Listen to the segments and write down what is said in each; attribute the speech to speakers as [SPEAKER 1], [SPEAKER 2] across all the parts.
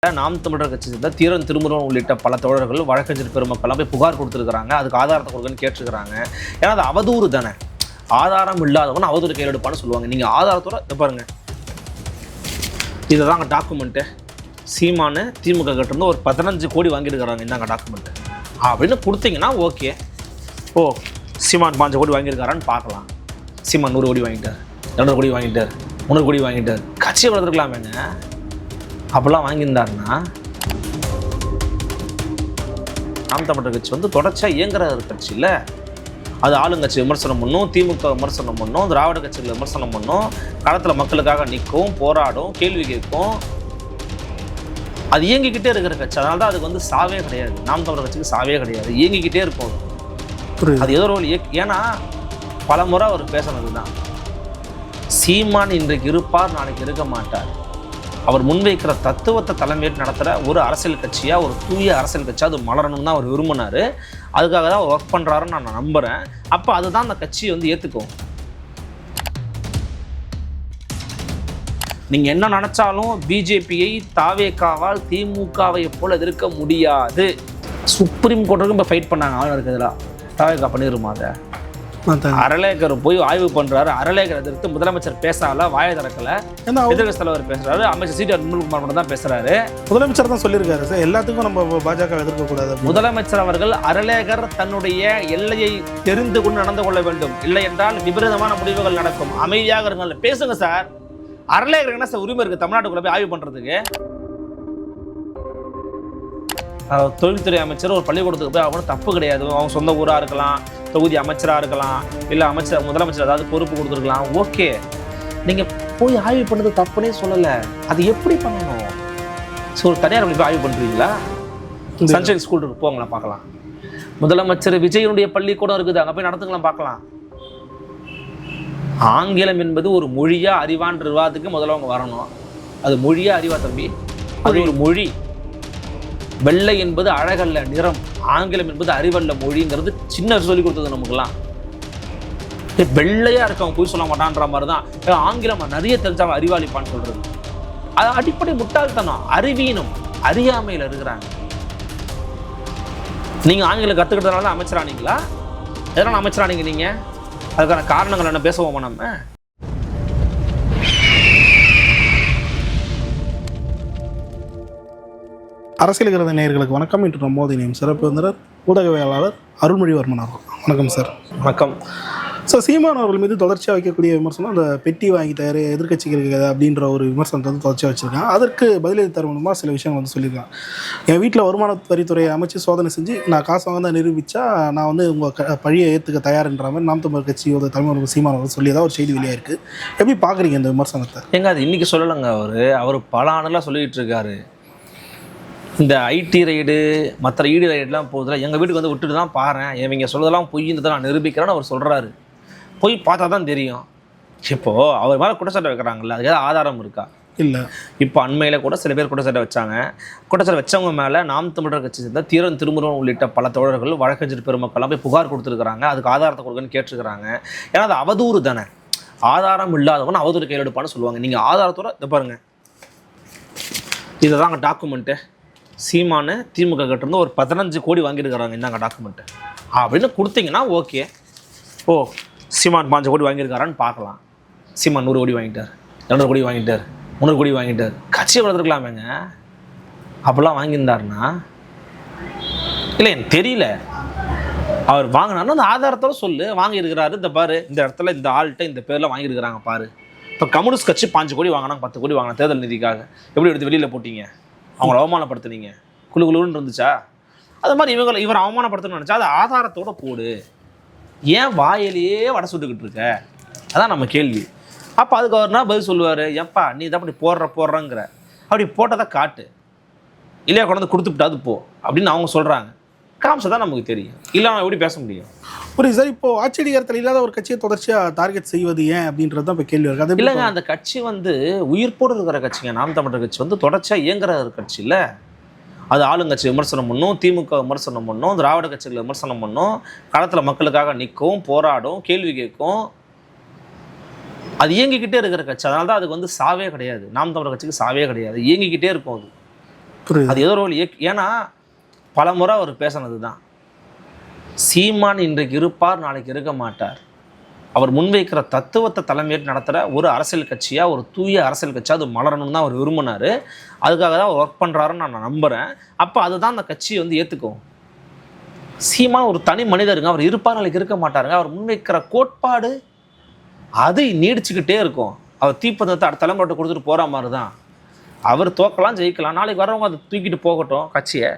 [SPEAKER 1] நாம் தமிழர் கட்சி சேர்ந்த தீரன் திருமுருகன் உள்ளிட்ட பல தோழர்கள் வழக்கறிஞர் பெருமக்கள்லாம் போய் புகார் கொடுத்துருக்காங்க. அதுக்கு ஆதாரத்தை கொடுக்கன்னு கேட்டிருக்கிறாங்க. ஏன்னா அது அவதூறு தானே, ஆதாரம் இல்லாதவன் அவதூறு கையில் எடுப்பான்னு சொல்லுவாங்க. நீங்கள் ஆதாரத்தோட இதை பாருங்க, இதுதாங்க டாக்குமெண்ட்டு. சீமானு திமுக கிட்டேருந்து ஒரு 15 கோடி வாங்கியிருக்கிறாங்க, இந்தாங்க டாக்குமெண்ட்டு அப்படின்னு கொடுத்தீங்கன்னா ஓகே. ஓ, சீமான் 5 கோடி வாங்கியிருக்காரான்னு பார்க்கலாம். சீமான் 100 கோடி வாங்கிட்டார், 200 கோடி வாங்கிட்டார், 300 கோடி வாங்கிட்டார். கட்சியை வளர்த்துருக்கலாமேங்க. அப்போல்லாம் வாங்கியிருந்தாருன்னா நாம் தமிழர் கட்சி தொடர்ச்சியாக இயங்குற ஒரு கட்சி இல்லை. அது ஆளுங்கட்சி விமர்சனம் பண்ணும், திமுக விமர்சனம் பண்ணும், திராவிட கட்சிகளை விமர்சனம் பண்ணும், களத்தில் மக்களுக்காக நிற்கும், போராடும், கேள்வி கேட்கும். அது இயங்கிக்கிட்டே இருக்கிற கட்சி. அதனால தான் அதுக்கு சாவே கிடையாது. நாம் தமிழர் கட்சிக்கு சாவே கிடையாது, இயங்கிக்கிட்டே இருக்கும். அது ஏதோ ஒரு ஏன்னா பல முறை அவர் பேசுனது தான், சீமான் இன்றைக்கு இருப்பார், நாளைக்கு இருக்க மாட்டார். அவர் முன்வைக்கிற தத்துவத்தை தலைமையேற்று நடத்துகிற ஒரு அரசியல் கட்சியாக, ஒரு தூய அரசியல் கட்சியாக அது மலரணும்னு தான் அவர் விரும்பினார். அதுக்காக தான் அவர் ஒர்க் பண்ணுறாருன்னு நான் நம்புகிறேன். அப்போ அதுதான் அந்த கட்சியை ஏற்றுக்கும். நீங்கள் என்ன நினச்சாலும் பிஜேபியை தாவேகாவால் திமுகவை போல் எதிர்க்க முடியாது. சுப்ரீம் கோர்ட்டுக்கும் இப்போ ஃபைட் பண்ணாங்க. அவருக்கு எதிராக தாவேகா பண்ணிடுமா? அதை அறலேக்கர் போய் ஆய்வு பண்றாரு. அறலேக்கர் எதிர்த்து முதலமைச்சர் பேசல, வாயை திறக்கல. எதிர்கட்சி தலைவர் பேசுறாரு, அமைச்சர் சி.டி.ஆர். நிர்மல்குமார் மட்டும் தான் பேசுறாரு. முதலமைச்சர் தான் சொல்லியிருக்காரு, சார் எல்லாத்துக்கும் நம்ம பாஜக எதிர்க்க கூடாது. முதலமைச்சர் அவர்கள் அறலேக்கர் தன்னுடைய எல்லையை தெரிந்து கொண்டு நடந்து கொள்ள வேண்டும், இல்லை என்றால் விபரீதமான முடிவுகள் நடக்கும், அமைதியாக இருங்க. பேசுங்க சார். அறலேக்கர் என்ன சார் உரிமை இருக்கு தமிழ்நாட்டுக்குள்ள போய் ஆய்வு பண்றதுக்கு? தொழில்துறை அமைச்சர் ஒரு பள்ளிக்கூடத்துக்கு போய் அவங்க தப்பு கிடையாது. அவங்க சொந்த ஊராக இருக்கலாம், தொகுதி அமைச்சராக இருக்கலாம், இல்லை அமைச்சர் முதலமைச்சர் ஏதாவது பொறுப்பு கொடுத்துருக்கலாம், ஓகே. நீங்கள் போய் ஆய்வு பண்ணது தப்புனே சொல்லலை. அது எப்படி பண்ணணும்? ஸோ ஒரு தனியார் போய் ஆய்வு பண்ணுறீங்களா? சன்ஷைன் ஸ்கூல் இருக்கு, போங்களா பார்க்கலாம். முதலமைச்சர் விஜயனுடைய பள்ளிக்கூடம் இருக்குது, அங்கே போய் நடத்துக்கலாம் பார்க்கலாம். ஆங்கிலம் என்பது ஒரு மொழியா அறிவான்ற விவாதத்துக்கு முதல்ல அவங்க வரணும். அது மொழியா அறிவா தம்பி? அது ஒரு மொழி. வெள்ளை என்பது அழகல்ல நிறம், ஆங்கிலம் என்பது அறிவல்ல மொழிங்கிறது சின்ன சொல்லி கொடுத்தது நமக்குலாம். வெள்ளையா இருக்கவங்க போய் சொல்ல மாட்டான்ற மாதிரி தான் ஆங்கிலம் நிறைய தெரிஞ்சவங்க அறிவாளிப்பான்னு சொல்றது. அது அடிப்படை முட்டாள்தனம், அறிவீனம், அறியாமையில் இருக்கிறாங்க. நீங்க ஆங்கிலம் கத்துக்கிட்டதுனால அமைச்சரானீங்களா? எதனால அமைச்சரானீங்க நீங்க? அதுக்கான காரணங்கள் என்ன பேசுவோமா நம்ம?
[SPEAKER 2] அரசியல் நேயர்களுக்கு வணக்கம். இன்று நம்மோது நேம் சிறப்பு விருந்தினர் ஊடகவியலாளர் அருள்மொழிவர்மன் அவர்கள். வணக்கம் சார்.
[SPEAKER 1] வணக்கம்
[SPEAKER 2] சார். சீமான் அவர்கள் மீது தொடர்ச்சியாக வைக்கக்கூடிய விமர்சனம் அந்த பெட்டி வாங்கிட்டாரு எதிர்கட்சிகளுக்கு அப்படின்ற ஒரு விமர்சனத்தை தொடர்ச்சியாக வச்சுருக்காங்க. அதற்கு பதிலடி தருவணுமா சில விஷயங்கள் சொல்லியிருக்காங்க. என் வீட்டில் வருமான வரித்துறையை அமைச்சு சோதனை செஞ்சு நான் காசு வாங்க தான் நிரூபித்தா நான் உங்கள் பழியை ஏற்றுக்க தயார்ன்ற மாதிரி நாம் தமிழர் கட்சியோட தலைவர் சீமான் அவர்கள் சொல்லியதாக ஒரு செய்தி வெளியாக இருக்குது. எப்படி பார்க்குறீங்க இந்த விமர்சனத்தை?
[SPEAKER 1] எங்க அது இன்றைக்கி சொல்லலைங்க. அவர் பல ஆண்டுலாம் சொல்லிகிட்டு இருக்காரு. இந்த ஐடி ரைடு மற்ற ஈடு ரைடுலாம் போகுதுல, எங்கள் வீட்டுக்கு விட்டுட்டு தான் பாரு, இவங்க சொல்றதெல்லாம் பொய்ன்றதை நான் நிரூபிக்கிறேன்னு அவர் சொல்கிறாரு. போய் பார்த்தா தான் தெரியும். இப்போது அவர் மேலே குற்றச்சாட்டை வைக்கிறாங்கல்ல, அதுக்கு ஏதாவது ஆதாரம் இருக்கா?
[SPEAKER 2] இல்லை.
[SPEAKER 1] இப்போ அண்மையில் கூட சில பேர் குற்றச்சாட்டை வச்சாங்க. குற்றச்சாட்டை வச்சவங்க மேலே நாம் தமிழர் கட்சி சேர்ந்த தீரன் திருமுருகன் உள்ளிட்ட பல தோழர்கள் வழக்கறிஞர் பெருமக்கள்லாம் போய் புகார் கொடுத்துருக்குறாங்க. அதுக்கு ஆதாரத்தை கொடுக்கன்னு கேட்டிருக்கிறாங்க. ஏன்னா அது அவதூறு தானே, ஆதாரம் இல்லாதவன் அவதூறு கையில் எடுப்பான்னு சொல்லுவாங்க. நீங்கள் ஆதாரத்தோட இதை பாருங்கள், இதுதாங்க டாக்குமெண்ட்டு. சீமானு திமுக கிட்டேருந்து ஒரு 15 கோடி வாங்கியிருக்கிறாங்க, இந்தாங்க டாக்குமெண்ட்டு அப்படின்னு கொடுத்தீங்கன்னா ஓகே. ஓ, சீமான் 5 கோடி வாங்கியிருக்காரான்னு பார்க்கலாம். சீமான் 100 கோடி வாங்கிட்டார், 200 கோடி வாங்கிட்டார், 300 கோடி வாங்கிட்டார். கட்சியை வளர்த்துருக்கலாமேங்க. அப்போல்லாம் வாங்கியிருந்தாருன்னா இல்லை, எனக்கு தெரியல. அவர் வாங்கினாருன்னா அந்த ஆதாரத்தோடு சொல்லு, வாங்கியிருக்கிறாரு, இந்த பாரு, இந்த இடத்துல இந்த ஆள்கிட்ட இந்த பேரில் வாங்கியிருக்கிறாங்க பாரு. இப்போ கம்யூனிஸ்ட் கட்சி 5 கோடி வாங்கினாங்க, 10 கோடி வாங்கினா தேர்தல் நிதிக்காக. எப்படி எடுத்து வெளியில் போட்டீங்க? அவங்கள அவமானப்படுத்துனீங்க, குழுன்னு இருந்துச்சா? அது மாதிரி இவர் அவமானப்படுத்தணும்னு நினச்சா அது ஆதாரத்தோடு போடு. ஏன் வாயிலேயே வடை சுட்டுக்கிட்டு இருக்க? அதான் நம்ம கேள்வி. அப்போ அதுக்கு அவர்னா பதில் சொல்லுவார், ஏப்பா நீ தான் அப்படி போடுறங்கிற, அப்படி போட்டதை காட்டு, இல்லையா கொண்டு கொடுத்துட்டாது போ அப்படின்னு அவங்க சொல்கிறாங்க. காமிச்சா தான் நமக்கு தெரியும், இல்லை அவன் எப்படி பேச முடியும்?
[SPEAKER 2] புரியுது சார். இப்போ ஆட்சி அதிகாரத்தில் இல்லாத ஒரு கட்சியை தொடர்ச்சியாக டார்கெட் செய்வது ஏன் அப்படின்றது தான் இப்போ கேள்வி இருக்குது. அது
[SPEAKER 1] இல்லைங்க, அந்த கட்சி உயிர்ப்போடு இருக்கிற கட்சிங்க. நாம் தமிழர் கட்சி தொடர்ச்சியாக இயங்குற ஒரு கட்சி இல்லை. அது ஆளுங்கட்சி விமர்சனம் பண்ணும், திமுக விமர்சனம் பண்ணும், திராவிட கட்சிகளை விமர்சனம் பண்ணும், களத்தில் மக்களுக்காக நிற்கும், போராடும், கேள்வி கேட்கும். அது இயங்கிக்கிட்டே இருக்கிற கட்சி. அதனால தான் அதுக்கு சாவே கிடையாது. நாம் தமிழர் கட்சிக்கு சாவே கிடையாது, இயங்கிக்கிட்டே இருக்கும். அது
[SPEAKER 2] புரியுது.
[SPEAKER 1] அது ஏதோ ஒரு ஏன்னா பல முறை அவர் பேசினது தான், சீமான் இன்றைக்கு இருப்பார் நாளைக்கு இருக்க மாட்டார். அவர் முன்வைக்கிற தத்துவத்தை தலைமையேற்று நடத்துகிற ஒரு அரசியல் கட்சியாக, ஒரு தூய அரசியல் கட்சியாக அது மலரணும்னு தான் அவர் விரும்பினார். அதுக்காக தான் அவர் ஒர்க் பண்ணுறாருன்னு நான் நம்புகிறேன். அப்போ அதுதான் அந்த கட்சியை வந்து ஏற்றுக்கும். சீமான் ஒரு தனி மனிதருங்க, அவர் இருப்பார் நாளைக்கு இருக்க மாட்டாருங்க. அவர் முன்வைக்கிற கோட்பாடு அது நீடிச்சுக்கிட்டே இருக்கும். அவர் தீப்பந்தத்தை அடுத்த தலைமுறை கொடுத்துட்டு போகிற மாதிரி தான். அவர் தோக்கலாம் ஜெயிக்கலாம், நாளைக்கு வரவங்க அதை தூக்கிட்டு போகட்டும் கட்சியை.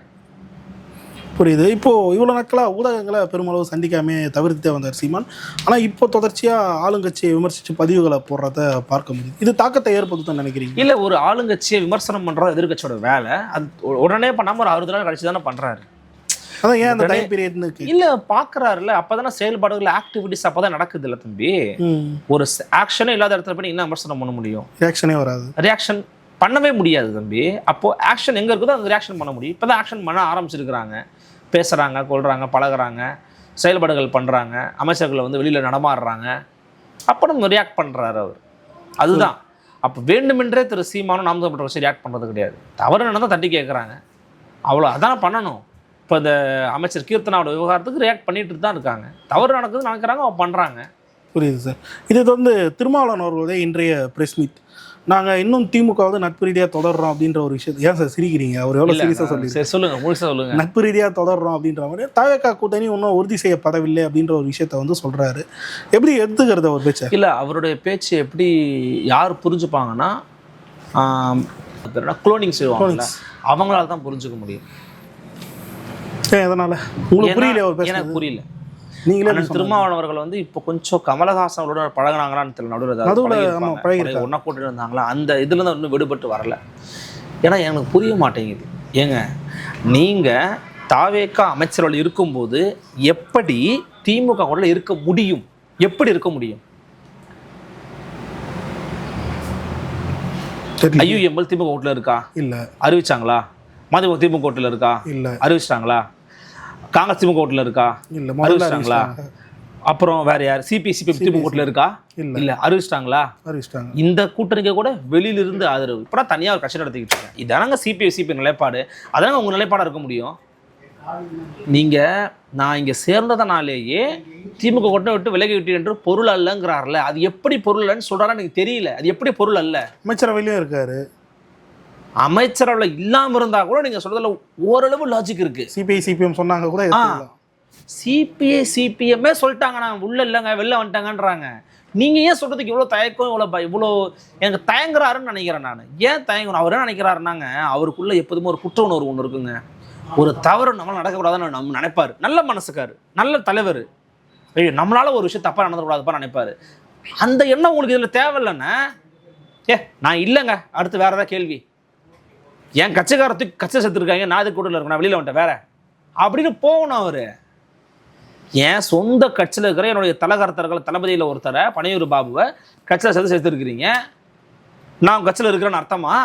[SPEAKER 2] புரியுது. இப்போது இவ்வளோ நாட்களாக ஊடகங்களை பெருமளவு சந்திக்காமே தவிர்த்தே வந்தார் சீமான். ஆனால் இப்போ தொடர்ச்சியாக ஆளுங்கட்சியை விமர்சித்து பதிவுகளை போடுறத பார்க்க முடியுது. இது தாக்கத்தை ஏற்படுத்தும் நினைக்கிறீங்க?
[SPEAKER 1] இல்லை, ஒரு ஆளுங்கட்சியை விமர்சனம் பண்ணுறது எதிர்கட்சியோட வேலை. அது உடனே பண்ணாமல் ஒரு 60 நாள் கழிச்சு தானே பண்ணுறாரு.
[SPEAKER 2] அதான் ஏன் அந்த டைம் பீரியட்னு
[SPEAKER 1] இல்லை பார்க்குறாருல்ல, அப்போ தானே செயல்பாடுகள் ஆக்டிவிட்டிஸ் அப்போ தான் நடக்குது இல்லை தம்பி. ஒரு ஆக்ஷனே இல்லாத இடத்துல போய் என்ன விமர்சனம் பண்ண முடியும்?
[SPEAKER 2] ரியாக்ஷனே வராது,
[SPEAKER 1] ரியாக்ஷன் பண்ணவே முடியாது தம்பி. அப்போது ஆக்ஷன் எங்கே இருக்குதோ அந்த ரியாக்ஷன் பண்ண முடியும். இப்போ தான் ஆக்ஷன் பண்ண ஆரம்பிச்சிருக்கிறாங்க, பேசுகிறாங்க, கொள்கிறாங்க, பழகுறாங்க, செயல்பாடுகள் பண்ணுறாங்க, அமைச்சர்களை வந்து வெளியில் நடமாடுறாங்க. அப்போ நம்ம ரியாக்ட் பண்ணுறாரு அவர். அதுதான். அப்போ வேண்டுமென்றே திரு சீமானும் நாம் தமிழர் கட்சி ரியாக்ட் பண்ணுறது கிடையாது. தவறு நடந்தால் தட்டி கேட்குறாங்க, அவ்வளோ. அதான் பண்ணணும். இப்போ இந்த அமைச்சர் கீர்த்தனாவோட விவகாரத்துக்கு ரியாக்ட் பண்ணிட்டு தான் இருக்காங்க. தவறு நடக்குதுன்னு நினைக்கிறாங்க, அவங்க பண்ணுறாங்க.
[SPEAKER 2] புரியுது சார். இது வந்து திருமாவளவன் அவர்களுடைய இன்றைய பிரஸ் மீட், நாங்கள் இன்னும் திமுக வந்து நட்பு ரீதியாக தொடர்றோம் அப்படின்ற ஒரு விஷயத்தை, ஏன் சார் சிரிக்கிறீங்க? அவர் எவ்வளோ சீரியஸாக சொல்லி
[SPEAKER 1] சொல்லுங்கள், முழுசாக சொல்லுங்கள்.
[SPEAKER 2] நட்பு ரீதியாக தொடர்றோம் அப்படின்ற மாதிரி தவேகா கூட்டணி இன்னும் உறுதி செய்யப்படவில்லை அப்படின்ற ஒரு விஷயத்தை வந்து சொல்கிறாரு. எப்படி எடுத்துக்கிறது அவர் பேச்சை? இல்லை, அவருடைய பேச்சு எப்படி யார் புரிஞ்சுப்பாங்கன்னா, குளோனிங் செய்வாங்க, அவங்களால தான் புரிஞ்சுக்க முடியும். எதனால உங்களுக்கு புரியல? அவர் பேச
[SPEAKER 1] எனக்கு புரியல.
[SPEAKER 2] நீங்களே
[SPEAKER 1] திருமாவளவன் அவர்கள் வந்து இப்போ கொஞ்சம் கமலஹாசன் அவரோட பழகினாங்களான்னு தெரியல, நடுவில் ஒன்றா கூட்டிட்டு இருந்தாங்களா, அந்த இதுல தான் இன்னும் விடுபட்டு வரல. ஏன்னா எனக்கு புரிய மாட்டேங்குது. ஏங்க, நீங்கள் தாவேகா அமைச்சர்கள் இருக்கும்போது எப்படி திமுக கூட இருக்க முடியும்? எப்படி இருக்க முடியும்? ஐயுஎம்எல் திமுக கூட்டில் இருக்கா? இல்லை. அறிவிச்சாங்களா? மதிமுக திமுக கூட்டில் இருக்கா? இல்லை. அறிவிச்சிட்டாங்களா? காங்கிரஸ் திமுக கூட்டில் இருக்கா? இல்லை. அறிவிச்சிட்டாங்களா? அப்புறம் வேற யார்? சிபிஎம் திமுக கூட்டில் இருக்கா? இல்லை. அறிவிச்சிட்டாங்களா? அறிவிச்சிட்டாங்க. இந்த கூட்டணிக்கு கூட வெளியிலிருந்து ஆதரவு. இப்போ தனியாக ஒரு கட்சி நடத்திக்கிட்டு இருக்கேன். இதானங்க சிபிஎம் நிலைப்பாடு. அதனால உங்கள் நிலைப்பாடாக இருக்க முடியும். நீங்கள் நான் இங்கே சேர்ந்ததனாலேயே திமுக கூட்டணி விட்டு விலகி விட்டு என்று பொருள் அல்லங்கிறார்ல, அது எப்படி பொருள் அல்லன்னு சொல்கிறாரா எனக்கு தெரியல. அது எப்படி பொருள் அல்ல? அமைச்சரவையிலையும் இருக்காரு. அமைச்சரவை இல்லாமல் இருந்தால் கூட நீங்கள் சொல்றதுல ஓரளவு லாஜிக் இருக்கு. சிபிஐ சிபிஎம் சொன்னாங்க கூட. சிபிஐ சிபிஎம்மே சொல்லிட்டாங்க நான் உள்ள இல்லைங்க வெளில வந்துட்டாங்கன்றாங்க. நீங்கள் ஏன் சொல்கிறதுக்கு இவ்வளோ தயக்கம், இவ்வளோ எனக்கு தயங்குறாருன்னு நினைக்கிறேன் நான். ஏன் தயங்கணும்? அவர் என்ன நினைக்கிறாருன்னாங்க, அவருக்குள்ளே எப்போதுமே ஒரு குற்ற உணர்வு ஒன்று இருக்குங்க. ஒரு தவறு நம்மளால் நடக்கக்கூடாதுன்னு நம்ம நினைப்பார். நல்ல மனசுக்காரு, நல்ல தலைவர். நம்மளால ஒரு விஷயம் தப்பாக நடந்துக்கூடாதுப்பா நினைப்பார். அந்த எண்ணம் உங்களுக்கு இதில் தேவையில்லைண்ணே. நான் இல்லைங்க, அடுத்து வேறு ஏதாவது கேள்வி, என் கட்சிக்காரத்துக்கு கட்சி செத்துருக்காங்க, நான் இதுக்கு கூட்டில் இருக்கேன், நான் வெளியில் வந்துட்டேன் வேற அப்படின்னு போகணும். அவர் என் சொந்த கட்சியில் இருக்கிற என்னுடைய தலகர்த்தர்கள் தளபதியில் ஒருத்தரை பனையூர் பாபுவை கட்சியில் சேர்த்துருக்கிறீங்க, நான் கட்சியில் இருக்கிறேன்னு அர்த்தமா?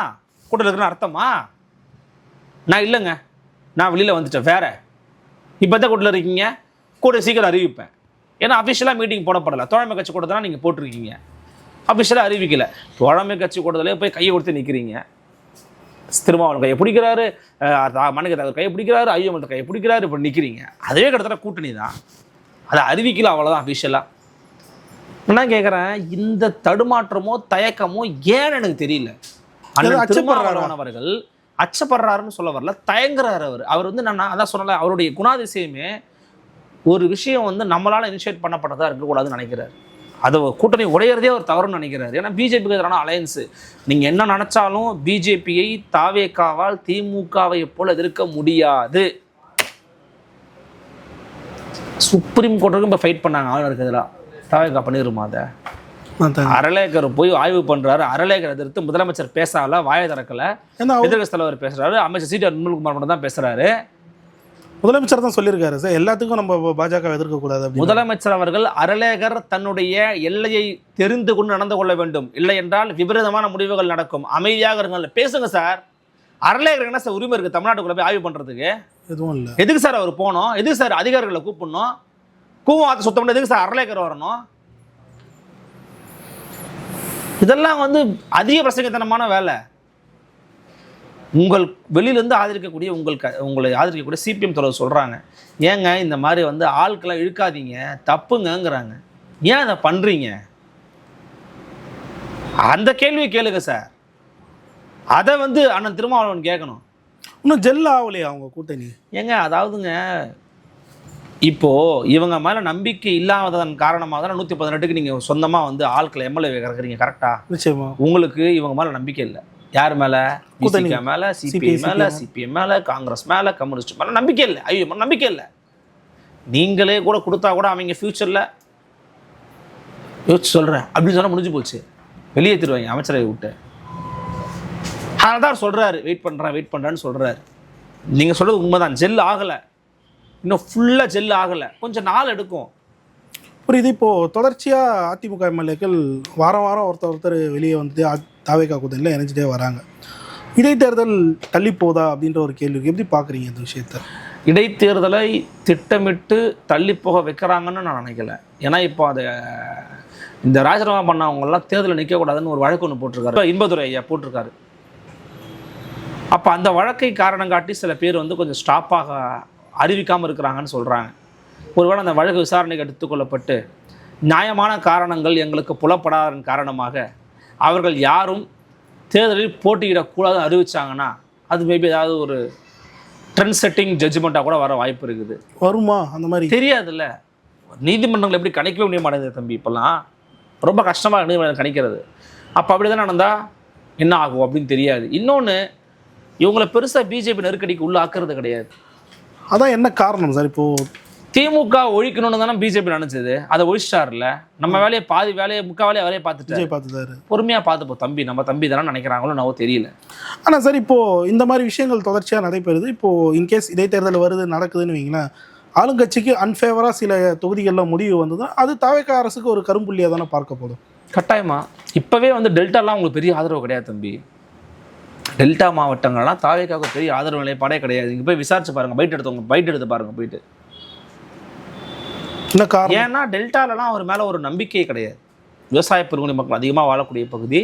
[SPEAKER 1] கூட்டில் இருக்கிறேன்னு அர்த்தமா? நான் இல்லைங்க, நான் வெளியில் வந்துட்டேன் வேற. இப்போ தான் கூட்டில் இருக்கீங்க, கூட சீக்கிரம் அறிவிப்பேன். ஏன்னா அஃபிஷியலாக மீட்டிங் போடப்படலை. தோழமை கட்சி கூட்டத்தான் நீங்கள் போட்டிருக்கீங்க, அஃபிஷியலாக அறிவிக்கலை. தோழமை கட்சி கூட்டத்திலே போய் கையை கொடுத்து நிற்கிறீங்க. திருமாவளவன் கையை பிடிக்கிறாரு, மணிக்கு கையை பிடிக்கிறாரு, ஐயமன் கையை பிடிக்கிறாரு, இப்போ நிற்கிறீங்க. அதே கிட்டத்தட்ட கூட்டணி தான், அதை அறிவிக்கல, அவ்வளோதான் அஃபிஷியலாக. நான் கேட்குறேன், இந்த தடுமாற்றமோ தயக்கமோ ஏன்னு எனக்கு தெரியல. திருமாவளவன் அவர்கள் அச்சப்படுறாருன்னு சொல்ல வரல, தயங்குறாரு. அவர் வந்து நான் அதான் சொன்னல, அவருடைய குணாதிசயமே ஒரு விஷயம் வந்து நம்மளால் இனிஷியேட் பண்ணப்பட்டதாக இருக்கக்கூடாதுன்னு நினைக்கிறார். அது கூட்டணி உடையிறதே ஒரு தவறுன்னு நினைக்கிறார். ஏன்னா பிஜேபிக்கு எதிரான அலையன்ஸு. நீங்கள் என்ன நினச்சாலும் பிஜேபியை தாவேகாவால் திமுகவை போல எதிர்க்க முடியாது. சுப்ரீம் கோர்ட்டுக்கும் இப்போ ஃபைட் பண்ணாங்க ஆளுநருக்கு எதிராக. தாவேகா பண்ணிடுமா? அதை அறலேக்கர் போய் ஆய்வு பண்ணுறாரு. அறலேக்கர் எதிர்த்து முதலமைச்சர் பேசல, வாயை திறக்கலை. எதிர்கட்சி தலைவர் பேசுகிறாரு, அமைச்சர் சி.டி. அருண்குமார் மட்டும் தான் பேசுகிறாரு. முதலமைச்சர் தான் சொல்லியிருக்காரு சார், எல்லாத்துக்கும் நம்ம பாஜக எதிர்க்கக்கூடாது. முதலமைச்சர் அவர்கள் அறலேகர் தன்னுடைய எல்லையை தெரிந்து கொண்டு நடந்து கொள்ள வேண்டும், இல்லை என்றால் விபரீதமான முடிவுகள் நடக்கும், அமைதியாக இருங்கள். பேசுங்க சார். அறலேகர் என்ன சார் உரிமை இருக்குது தமிழ்நாட்டுக்குள்ள போய் ஆய்வு பண்ணுறதுக்கு? எதுவும் இல்லை. எதுக்கு சார் அவர் போகணும்? எதுக்கு சார் அதிகாரிகளை கூப்பிடணும்? கூவம் சுத்தம் பண்ண எதுக்கு சார் அறலேகர் வரணும்? இதெல்லாம் வந்து அதிக பிரசங்கத்தனமான வேலை. உங்கள் வெளியிலேருந்து ஆதரிக்கக்கூடிய உங்களை ஆதரிக்கக்கூடிய சிபிஎம் தலைவர் சொல்கிறாங்க, ஏங்க இந்த மாதிரி வந்து ஆட்களை இழுக்காதீங்க தப்புங்கங்கிறாங்க, ஏன் அதை பண்ணுறீங்க? அந்த கேள்வியை கேளுங்க சார். அதை வந்து அண்ணன் திருமாவளவன் கேட்கணும்.
[SPEAKER 2] இன்னும் ஜெல் ஆகலையே அவங்க கூட்டணி.
[SPEAKER 1] ஏங்க அதாவதுங்க, இப்போது இவங்க மேலே நம்பிக்கை இல்லாததன் காரணமாக தான் 118க்கு நீங்கள் சொந்தமாக வந்து ஆட்களை எம்எல்ஏ இறக்குறீங்க. கரெக்டாக?
[SPEAKER 2] நிச்சயமா.
[SPEAKER 1] உங்களுக்கு இவங்க மேலே நம்பிக்கை இல்லை. யார் மேலே? கூட்டணி மேலே, சிபிஎம் மேலே, சிபிஎம் மேலே, காங்கிரஸ் மேலே, கம்யூனிஸ்ட் மேலே நம்பிக்கை இல்லை. ஐயோ நம்பிக்கை இல்லை. நீங்களே கூட கொடுத்தா கூட அவங்க ஃப்யூச்சரில் யோசிச்சு சொல்கிறேன் அப்படின்னு சொன்னால் முடிஞ்சு போச்சு, வெளியேற்றிடுவாங்க அமைச்சரை விட்டு. அதனால தான் சொல்கிறாரு வெயிட் பண்ணுறேன்னு சொல்கிறாரு. நீங்கள் சொல்கிறது உண்மைதான், ஜெல் ஆகலை, இன்னும் ஃபுல்லாக ஜெல் ஆகலை, கொஞ்சம் நாள் எடுக்கும்.
[SPEAKER 2] புரியுது. இப்போது தொடர்ச்சியாக அதிமுக எம்எல்ஏக்கள் வாரம் வாரம் ஒருத்தர் வெளியே வந்து தாவேகா கூட்டணியில் இணைஞ்சிட்டே வராங்க. இடைத்தேர்தல் தள்ளி போதா அப்படின்ற ஒரு கேள்விக்கு எப்படி பார்க்குறீங்க இந்த விஷயத்தை?
[SPEAKER 1] இடைத்தேர்தலை திட்டமிட்டு தள்ளி போக வைக்கிறாங்கன்னு நான் நினைக்கல. ஏன்னா இப்போ அதை இந்த ராஜினாமா பண்ணவங்கெல்லாம் தேர்தலில் நிற்கக்கூடாதுன்னு ஒரு வழக்கு ஒன்று போட்டிருக்காரு, இன்பதுரை ஐயா போட்டிருக்காரு. அப்போ அந்த வழக்கை காரணம் காட்டி சில பேர் வந்து கொஞ்சம் ஸ்டாப்பாக அறிவிக்காமல் இருக்கிறாங்கன்னு சொல்கிறாங்க. ஒருவேளை அந்த வழக்கு விசாரணைக்கு எடுத்துக்கொள்ளப்பட்டு நியாயமான காரணங்கள் எங்களுக்கு புலப்படாதன் காரணமாக அவர்கள் யாரும் தேர்தலில் போட்டியிடக்கூடாதுன்னு அறிவிச்சாங்கன்னா அது மேபி ஏதாவது ஒரு ட்ரெண்ட் செட்டிங் ஜட்ஜ்மெண்ட்டாக கூட வர வாய்ப்பு இருக்குது.
[SPEAKER 2] வருமா அந்த மாதிரி தெரியாதுல்ல.
[SPEAKER 1] நீதிமன்றங்கள் எப்படி கணிக்கவே முடிய மாட்டேங்குது தம்பி, இப்போல்லாம் ரொம்ப கஷ்டமாக நீதிமன்றம் கணிக்கிறது. அப்போ அப்படி தான் நடந்தால் என்ன ஆகும் அப்படின்னு தெரியாது. இன்னொன்று, இவங்களை பெருசாக பிஜேபி நெருக்கடிக்கு உள்ள ஆக்குறது கிடையாது.
[SPEAKER 2] அதான் என்ன காரணம் சார்? இப்போது
[SPEAKER 1] திமுக ஒழிக்கணும்னு தானே பிஜேபி நினச்சது, அதை ஒழிச்சிட்டார்ல. நம்ம வேலையை பாதி வேலையை முக்கால் வேலையை பார்த்துட்டாரு. பொறுமையாக பார்த்துப்போம் தம்பி, நம்ம தம்பி தானே நினைக்கிறாங்களோ நம்ம தெரியல.
[SPEAKER 2] ஆனால் சார் இப்போது இந்த மாதிரி விஷயங்கள் தொடர்ச்சியாக நடைபெறுது. இப்போது இன்கேஸ் இடைத்தேர்தல் வருது நடக்குதுன்னு வைங்களேன், ஆளுங்கட்சிக்கு அன்ஃபேவராக சில தொகுதிகளில் முடிவு வந்தது, அது தாவேகா அரசுக்கு ஒரு கரும்புள்ளியாக தானே பார்க்க போதும்.
[SPEAKER 1] கட்டாயமா. இப்போவே வந்து டெல்டாலாம் உங்களுக்கு பெரிய ஆதரவு கிடையாது தம்பி. டெல்டா மாவட்டங்கள்லாம் தாவேகாவுக்கு பெரிய ஆதரவு நிலைப்பாடே கிடையாது. இங்கே போய் விசாரிச்சு பாருங்கள், பைட் எடுத்து பாருங்கள் போயிட்டு. ஏன்னா டெல்டாலலாம் அவர் மேலே ஒரு நம்பிக்கையே கிடையாது. விவசாய பெருங்குடி மக்கள் அதிகமாக வாழக்கூடிய பகுதி.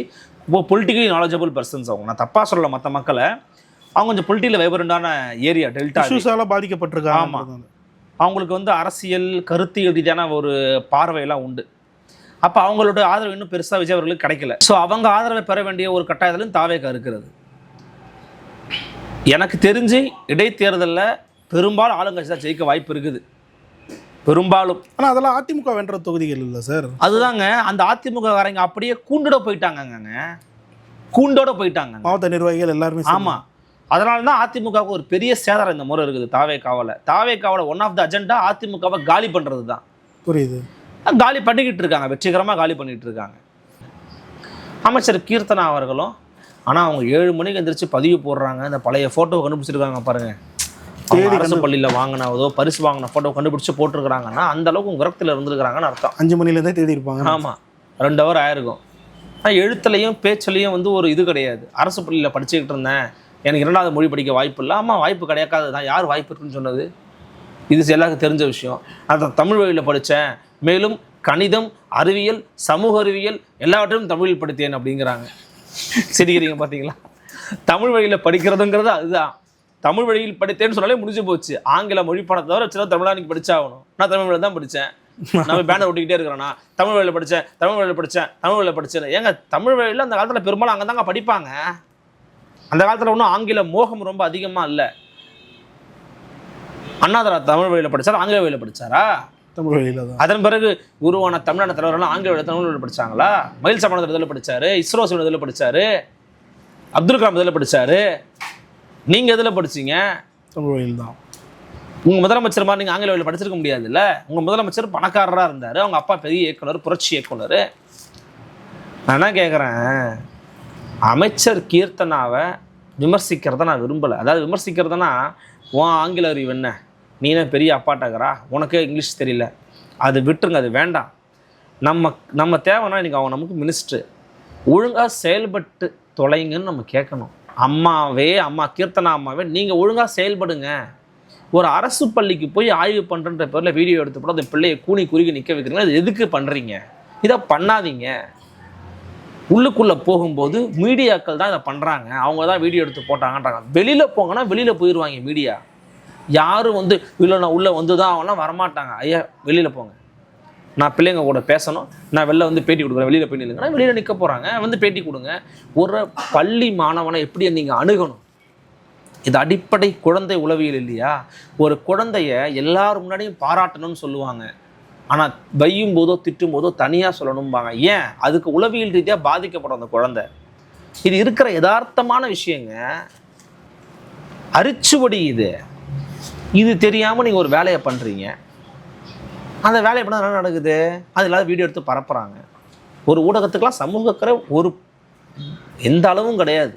[SPEAKER 1] இப்போ பொலிட்டிக்கலி நாலேஜபிள் பர்சன்ஸ் அவங்க, நான் தப்பாக சொல்லலை மற்ற மக்களை, அவங்க கொஞ்சம் பொலிட்டிக்கல் வைப்ரண்டான ஏரியா டெல்டா.
[SPEAKER 2] இஷ்யூஸால பாதிக்கப்பட்டிருக்காங்க.
[SPEAKER 1] ஆமாம், அவங்களுக்கு வந்து அரசியல் கருத்தியல் ரீதியான ஒரு பார்வையெல்லாம் உண்டு. அப்போ அவங்களோட ஆதரவு இன்னும் பெருசாக விஜய் அவர்களுக்கு கிடைக்கல. ஸோ அவங்க ஆதரவை பெற வேண்டிய ஒரு கட்டாயத்திலும் தாவேகா இருக்கிறது. எனக்கு தெரிஞ்சு இடைத்தேர்தலில் பெரும்பாலும் ஆளுங்கட்சி தான் ஜெயிக்க வாய்ப்பு இருக்குது, பெரும்பாலும்.
[SPEAKER 2] ஆனால் அதெல்லாம் அதிமுக வென்ற தொகுதிகள் இல்லை சார்.
[SPEAKER 1] அதுதாங்க, அந்த அதிமுக காரங்க அப்படியே கூண்டோட போயிட்டாங்கங்க, கூண்டோட போயிட்டாங்க
[SPEAKER 2] மாவட்ட நிர்வாகிகள் எல்லாருமே.
[SPEAKER 1] ஆமாம், அதனால தான் அதிமுகவுக்கு ஒரு பெரிய சேதாரம் இந்த முறை இருக்குது. தாவேகாவில் ஒன் ஆஃப் த அஜெண்டா அதிமுகவை காலி பண்ணுறது தான்.
[SPEAKER 2] புரியுது.
[SPEAKER 1] காலி பண்ணிக்கிட்டு இருக்காங்க, வெற்றிகரமாக காலி பண்ணிகிட்டு இருக்காங்க. அமைச்சர் கீர்த்தனா அவர்களும், ஆனால் அவங்க 7 மணிக்கு எந்திரிச்சு பதிவு போடுறாங்க. இந்த பழைய ஃபோட்டோ கண்டுபிடிச்சிருக்காங்க பாருங்கள், அரசு பள்ளியில் வாங்கினதோ பரிசு வாங்கின ஃபோட்டோ கண்டுபிடிச்சி போட்டிருக்கிறாங்கன்னா அந்த அளவுக்கு விரக்தியில் இருந்துருக்கிறாங்கன்னு அர்த்தம்.
[SPEAKER 2] 5 மணிலேருந்தே தேடி இருப்பாங்க.
[SPEAKER 1] ஆமாம், 2 ஹவர் ஆயிருக்கும். ஆனால் எழுத்துலையும் பேச்சுலையும் வந்து ஒரு இது கிடையாது. அரசு பள்ளியில் படிச்சுக்கிட்டு இருந்தேன், எனக்கு 2வது மொழி படிக்க வாய்ப்பு இல்லை. ஆமாம், வாய்ப்பு கிடைக்காது தான். யார் வாய்ப்பு இருக்குன்னு சொன்னது? இது எல்லாருக்கும் தெரிஞ்ச விஷயம். அதை தமிழ் வழியில் படித்தேன், மேலும் கணிதம், அறிவியல், சமூக அறிவியல் எல்லாவற்றையும் தமிழில் படித்தேன் அப்படிங்கிறாங்க. சிரிக்கிறீங்க பார்த்தீங்களா? தமிழ் வழியில் படிக்கிறதுங்கிறது அதுதான். தமிழ் வழியில் படித்தேன்னு சொன்னாலே முடிஞ்சு போச்சு. ஆங்கில மொழி பாடத்தை தவிர வச்சு தமிழா நீங்கள் படிச்சாகணும். நான் தமிழ் வழியில் தான் படித்தேன், நம்ம பேனர் ஓட்டிக்கிட்டே இருக்கிறேன்னா தமிழ் வழியில் படித்தேன். ஏங்க தமிழ் வழியில் அந்த காலத்தில் பெரும்பாலும் அங்கே தாங்க படிப்பாங்க. அந்த காலத்தில் ஒன்றும் ஆங்கில மோகம் ரொம்ப அதிகமாக இல்லை. அண்ணாதுரை தமிழ் வழியில் படித்தாரா, ஆங்கில வழியில் படித்தாரா?
[SPEAKER 2] தமிழ் வழியில் தான்.
[SPEAKER 1] அதன் பிறகு உருவான தமிழ்நாடு தலைவரெல்லாம் ஆங்கில வழியில் தமிழ் வழியில் படித்தாங்களா? மயில் சமணர் இதில் படித்தார், இஸ்ரோ சிவன் இதில் படித்தார், அப்துல் கலாம் இதில் படித்தார். நீங்கள் எதில் படிச்சீங்க?
[SPEAKER 2] தமிழ் வழியில் தான்.
[SPEAKER 1] உங்கள் முதலமைச்சர் மாதிரி நீங்கள் ஆங்கில வழியில் படிச்சிருக்க முடியாதுல்ல. உங்கள் முதலமைச்சர் பணக்காரராக இருந்தார், அவங்க அப்பா பெரிய இயக்குனர், புரட்சி இயக்குனர். நான் என்ன கேட்குறேன், அமைச்சர் கீர்த்தனாவை விமர்சிக்கிறத நான் விரும்பலை. அதாவது விமர்சிக்கிறதுனா, உன் ஆங்கில அறிவு என்ன, நீனே பெரிய அப்பாட்டாக்கிறா, உனக்கே இங்கிலீஷ் தெரியல, அது விட்டுருங்க, அது வேண்டாம். நம்ம தேவைன்னா இன்றைக்கி அவங்க நமக்கு மினிஸ்டர், ஒழுங்காக செயல்பட்டு தொலைங்கன்னு நம்ம கேட்கணும். அம்மா கீர்த்தனா அம்மாவே நீங்கள் ஒழுங்காக செயல்படுங்க. ஒரு அரசு பள்ளிக்கு போய் ஆய்வு பண்ணுறன்ற பேரில் வீடியோ எடுத்து போட அந்த பிள்ளையை கூனி குறுகி நிற்க வைக்கிறீங்களா? அது எதுக்கு பண்ணுறீங்க? இதை பண்ணாதீங்க. உள்ளுக்குள்ளே போகும்போது மீடியாக்கள் தான் இதை பண்ணுறாங்க, அவங்க தான் வீடியோ எடுத்து போட்டாங்கன்றாங்க. வெளியில் போங்கன்னா வெளியில் போயிடுவாங்க மீடியா. யாரும் வந்து இல்லை நான் உள்ளே வந்து தான் அவங்களாம் வரமாட்டாங்க. ஐயா வெளியில் போங்க, நான் பிள்ளைங்க கூட பேசணும், நான் வெளில வந்து பேட்டி கொடுக்குறேன், வெளியில் போய் நில்லுங்கன்னா வெளியில் நிற்க போகிறாங்க, வந்து பேட்டி கொடுங்க. ஒரு பள்ளி மாணவனை எப்படி நீங்கள் அணுகணும்? இது அடிப்படை குழந்தை உளவியல் இல்லையா? ஒரு குழந்தைய எல்லாரும் முன்னாடியும் பாராட்டணும்னு சொல்லுவாங்க, ஆனால் வையும் போதோ திட்டும் போதோ தனியாக சொல்லணும்பாங்க. ஏன்? அதுக்கு உளவியல் ரீதியாக பாதிக்கப்படும் அந்த குழந்தை. இது இருக்கிற யதார்த்தமான விஷயங்க. அரிச்சுவடி இது தெரியாமல் நீங்கள் ஒரு வேலையை பண்ணுறீங்க. அந்த வேலையை பண்ணால் என்ன நடக்குது? அது இல்லாத வீடியோ எடுத்து பரப்புகிறாங்க. ஒரு ஊடகத்துக்கெலாம் சமூகக்கிற ஒரு எந்த அளவும் கிடையாது.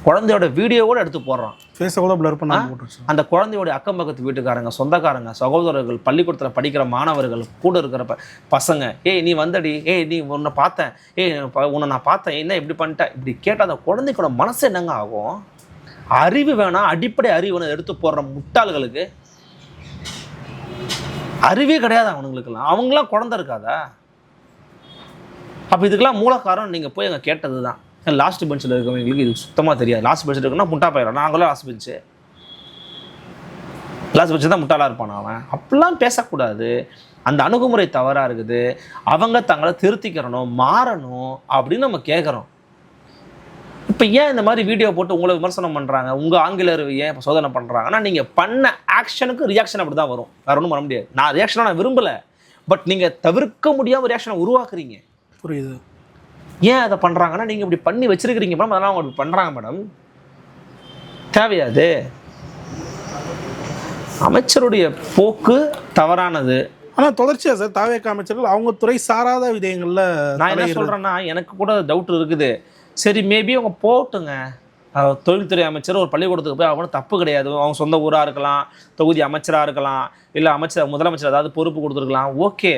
[SPEAKER 1] குழந்தையோட வீடியோவோட எடுத்து போடுறான்,
[SPEAKER 2] ஃபேஸை கூட பிளர் பண்ண போட்டுருச்சு.
[SPEAKER 1] அந்த குழந்தையோட அக்கம் பக்கத்து வீட்டுக்காரங்க, சொந்தக்காரங்க, சகோதரர்கள், பள்ளிக்கூடத்தில் படிக்கிற மாணவர்கள், கூட இருக்கிற பசங்க, ஏய் நீ வந்தடி, ஏய் நீ உன்னை பார்த்தேன், உன்னை நான் பார்த்தேன், என்ன இப்படி பண்ணிட்டேன், இப்படி கேட்டால் அந்த குழந்தைக்கோட மனசு என்னங்க ஆகும்? அறிவு வேணாம், அடிப்படை அறிவு எடுத்து போடுற முட்டாள்களுக்கு அறிவே கிடையாது அவனுங்களுக்கெல்லாம். அவங்களாம் குழந்தை இருக்காதா? அப்போ இதுக்கெல்லாம் மூல காரணம் நீங்கள் போய் அங்கே கேட்டது தான். லாஸ்ட் பெஞ்சில் இருக்கவங்களுக்கு இது சுத்தமாக தெரியாது. லாஸ்ட் பெஞ்சில் இருக்குன்னா முட்டா போயிடும். நாங்களும் லாஸ்ட் பெஞ்சு தான் முட்டாளாக இருப்பான் அவன். அப்படிலாம் பேசக்கூடாது. அந்த அணுகுமுறை தவறாக இருக்குது. அவங்க தங்களை திருத்திக்கிறணும், மாறணும் அப்படின்னு நம்ம கேட்குறோம். இப்போ ஏன் இந்த மாதிரி வீடியோ போட்டு உங்களை விமர்சனம் பண்ணுறாங்க, உங்கள் ஆங்கிலர் ஏன் இப்போ சோதனை பண்ணுறாங்கன்னா, நீங்கள் பண்ண ஆக்ஷனுக்கு ரியாக்ஷன் அப்படி தான் வரும், வேறு ஒன்றும் பண்ண முடியாது. நான் ரியாக்ஷனை நான் விரும்பலை, பட் நீங்கள் தவிர்க்க முடியாமல் ரியாக்ஷனை உருவாக்குறீங்க.
[SPEAKER 2] புரியுது.
[SPEAKER 1] ஏன் அதை பண்ணுறாங்கன்னா, நீங்கள் இப்படி பண்ணி வச்சிருக்கிறீங்க மேடம், அதெல்லாம் அவங்க பண்ணுறாங்க மேடம். தேவையாது. அமைச்சருடைய போக்கு தவறானது.
[SPEAKER 2] ஆனால் தொடர்ச்சியாக சார் தாவேக அமைச்சர்கள் அவங்க துறை சாராத விடயங்களில்
[SPEAKER 1] நான் என்ன சொல்கிறேன்னா, எனக்கு கூட டவுட் இருக்குது. சரி மேபி அவங்க போட்டுங்க, தொழில்துறை அமைச்சர் ஒரு பள்ளிக்கூடத்துக்கு போய் அவங்க தப்பு கிடையாது. அவங்க சொந்த ஊராக இருக்கலாம், தொகுதி அமைச்சராக இருக்கலாம், இல்லை முதலமைச்சர் ஏதாவது பொறுப்பு கொடுத்துருக்கலாம், ஓகே.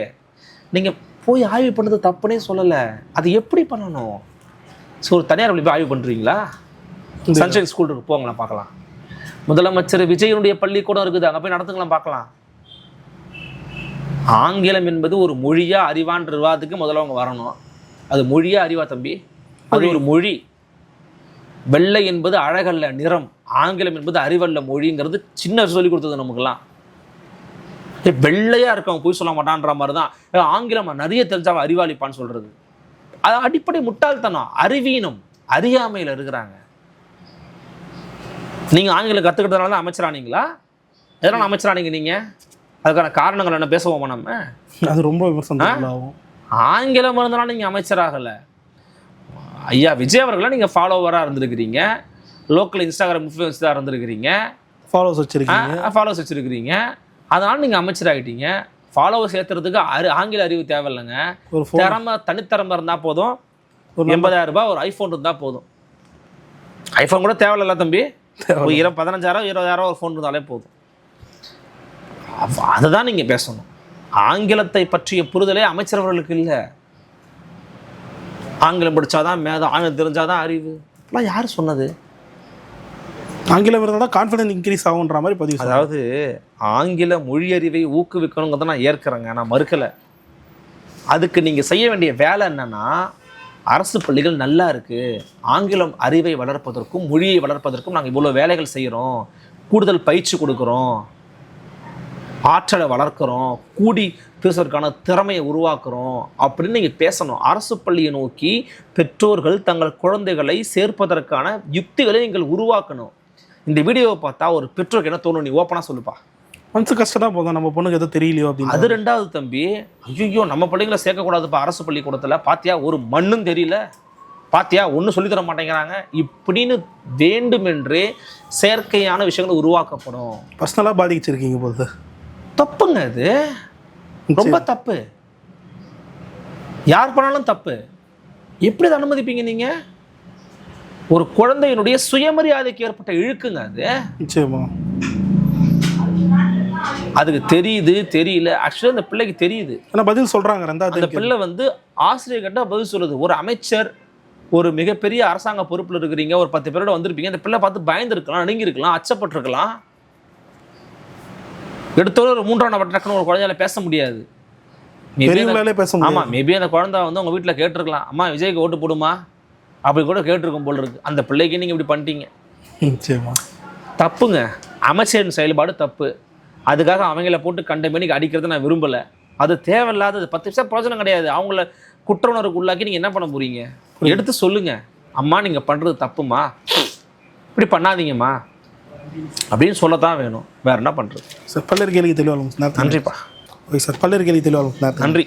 [SPEAKER 1] நீங்கள் போய் ஆய்வு பண்ணுறது தப்புனே சொல்லலை. அது எப்படி பண்ணணும்? ஸோ ஒரு தனியார் பள்ளி போய் ஆய்வு பண்ணுறீங்களா? சன்ஷைன் ஸ்கூல் இருக்கு, போங்களேன் பார்க்கலாம். முதலமைச்சர் விஜயனுடைய பள்ளிக்கூடம் இருக்குது, அங்கே போய் நடத்துங்களாம் பார்க்கலாம். ஆங்கிலம் என்பது ஒரு மொழியா அறிவான்ற விவாதத்துக்கு முதல்ல அவங்க வரணும். அது மொழியா அறிவா தம்பி? அது ஒரு மொழி. வெள்ளை என்பது அழகல்ல நிறம், ஆங்கிலம் என்பது அறிவல்ல மொழிங்கிறது சின்ன சொல்லி கொடுத்தது நமக்குலாம். வெள்ளையா இருக்கவங்க போய் சொல்ல மாட்டான்ற மாதிரி தான் ஆங்கிலம் நிறைய தெரிஞ்சவன் அறிவாளிப்பான்னு சொல்றது. அது அடிப்படை முட்டாள்தனம், அறிவீனம், அறியாமையில் இருக்கிறாங்க. நீங்க ஆங்கிலம் கத்துக்கிட்டதுனால தான் அமைச்சரானீங்களா? எதனால அமைச்சரானீங்க நீங்க? அதுக்கான காரணங்கள் என்ன பேசுவோமா நம்ம?
[SPEAKER 2] அது ரொம்ப விமர்சனம்.
[SPEAKER 1] ஆங்கிலம் இருந்தனால நீங்க அமைச்சராகலை. ஐயா விஜய் அவர்களாக நீங்கள் ஃபாலோவராக இருந்திருக்கிறீங்க, லோக்கல் இன்ஸ்டாகிராம் இன்ஃப்ளூயன்ஸாக இருந்திருக்கிறீங்க, ஃபாலோவர்ஸ் வச்சுருக்கிறீங்க, அதனால் நீங்கள் அமைச்சராகிட்டீங்க. ஃபாலோவர்ஸ் ஏற்றுறதுக்கு ஆங்கில அறிவு தேவையில்லைங்க. திறமை தனித்திறமை இருந்தால் போதும். 80,000 ரூபாய் ஒரு ஐஃபோன் இருந்தால் போதும். ஐஃபோன் கூட தேவையில்ல தம்பி, 15,000 20,000 ஒரு ஃபோன் இருந்தாலே போதும். அதை தான் நீங்கள் பேசணும். ஆங்கிலத்தை பற்றிய புரிதலே அமைச்சரவர்களுக்கு இல்லை. ஆங்கிலம் படித்தாதான் மேதம், ஆங்கிலம் தெரிஞ்சாதான் அறிவு, இப்பெல்லாம் யார் சொன்னது?
[SPEAKER 2] ஆங்கிலம் இருந்தால் கான்ஃபிடன்ஸ் இன்க்ரீஸ் ஆகுன்ற மாதிரி பதிவு.
[SPEAKER 1] அதாவது ஆங்கில மொழி அறிவை ஊக்குவிக்கணுங்கிறத நான் ஏற்கிறேங்க, நான் மறுக்கலை. அதுக்கு நீங்கள் செய்ய வேண்டிய வேலை என்னென்னா, அரசு பள்ளிகள் நல்லா இருக்குது, ஆங்கிலம் அறிவை வளர்ப்பதற்கும் மொழியை வளர்ப்பதற்கும் நாங்கள் இவ்வளோ வேலைகள் செய்கிறோம், கூடுதல் பயிற்சி கொடுக்குறோம், ஆற்றலை வளர்க்குறோம், கூடி பேசுவதற்கான திறமையை உருவாக்குறோம் அப்படின்னு நீங்கள் பேசணும். அரசு பள்ளியை நோக்கி பெற்றோர்கள் தங்கள் குழந்தைகளை சேர்ப்பதற்கான யுக்திகளை நீங்கள் உருவாக்கணும். இந்த வீடியோவை பார்த்தா ஒரு பெற்றோருக்கு என்ன தோணும்? நீ ஓப்பனாக சொல்லுப்பா.
[SPEAKER 2] மனசு கஷ்டம் தான் போதும், நம்ம பொண்ணுக்கு எதுவும் தெரியலையோ அப்படின்னு.
[SPEAKER 1] அது ரெண்டாவது தம்பி, ஐயோ நம்ம பிள்ளைங்களை சேர்க்கக்கூடாதுப்பா அரசு பள்ளிக்கூடத்தில், பாத்தியா ஒரு மண்ணும் தெரியல, பாத்தியா ஒன்றும் சொல்லித்தர மாட்டேங்கிறாங்க இப்படின்னு வேண்டுமென்றே செயற்கையான விஷயங்கள் உருவாக்கப்படும்.
[SPEAKER 2] பர்சனலாக பாதிச்சிருக்கீங்க போது.
[SPEAKER 1] தப்புங்க, அது ரொம்ப தப்பு. யார் பண்ணாலும் தப்பு. எப்படி அதை அனுமதிப்பீங்க நீங்க? ஒரு குழந்தையினுடைய சுயமரியாதைக்கு ஏற்பட்ட இழுக்குங்க அது.
[SPEAKER 2] நிச்சயமா
[SPEAKER 1] அதுக்கு தெரியுது தெரியல, ஆக்சுவலி அந்த பிள்ளைக்கு தெரியுது.
[SPEAKER 2] ஆனா பதில் சொல்றாங்க.
[SPEAKER 1] அந்த பிள்ளை வந்து ஆசிரியர் கிட்ட பதில் சொல்லுது. ஒரு அமைச்சர், ஒரு மிகப்பெரிய அரசாங்க பொறுப்புல இருக்கிறீங்க, ஒரு 10 பேரோட வந்திருப்பீங்க, அந்த பிள்ளை பார்த்து பயந்து இருக்கலாம், நடுங்கி இருக்கலாம், அச்சப்பட்டிருக்கலாம். எடுத்தோட ஒரு 3ஆம் நபர் டக்குன்னு ஒரு குழந்தையால பேச முடியாது.
[SPEAKER 2] பெரியவங்களாலே பேச முடியாது.
[SPEAKER 1] ஆமாம், மேபி அந்த குழந்தை வந்து உங்கள் வீட்டில் கேட்டிருக்கலாம், அம்மா விஜய்க்கு ஓட்டு போடுமா அப்படி கூட கேட்டிருக்கும் போல் இருக்கு. அந்த பிள்ளைக்கு நீங்கள் இப்படி பண்ணிட்டீங்க,
[SPEAKER 2] நிச்சயமா
[SPEAKER 1] தப்புங்க. அமைச்சரின் செயல்பாடு தப்பு. அதுக்காக அவங்கள போட்டு கண்ட மணிக்கு அடிக்கிறத நான் விரும்பலை. அது தேவையில்லாதது. 10 பைசா பிரயோஜனம் கிடையாது. அவங்கள குற்ற உணர்வுக்கு உள்ளாக்கி நீங்கள் என்ன பண்ண போறீங்க? எடுத்து சொல்லுங்க, அம்மா நீங்கள் பண்ணுறது தப்புமா, இப்படி பண்ணாதீங்கம்மா அப்படின்னு சொல்லத்தான் வேணும். வேற என்ன பண்ணுறது?
[SPEAKER 2] சார் பல்லர் கேள்வி தெளிவாக
[SPEAKER 1] நன்றிப்பா.
[SPEAKER 2] ஓகே சார், பல்லர் கேள்வி தெளிவாக
[SPEAKER 1] நன்றி.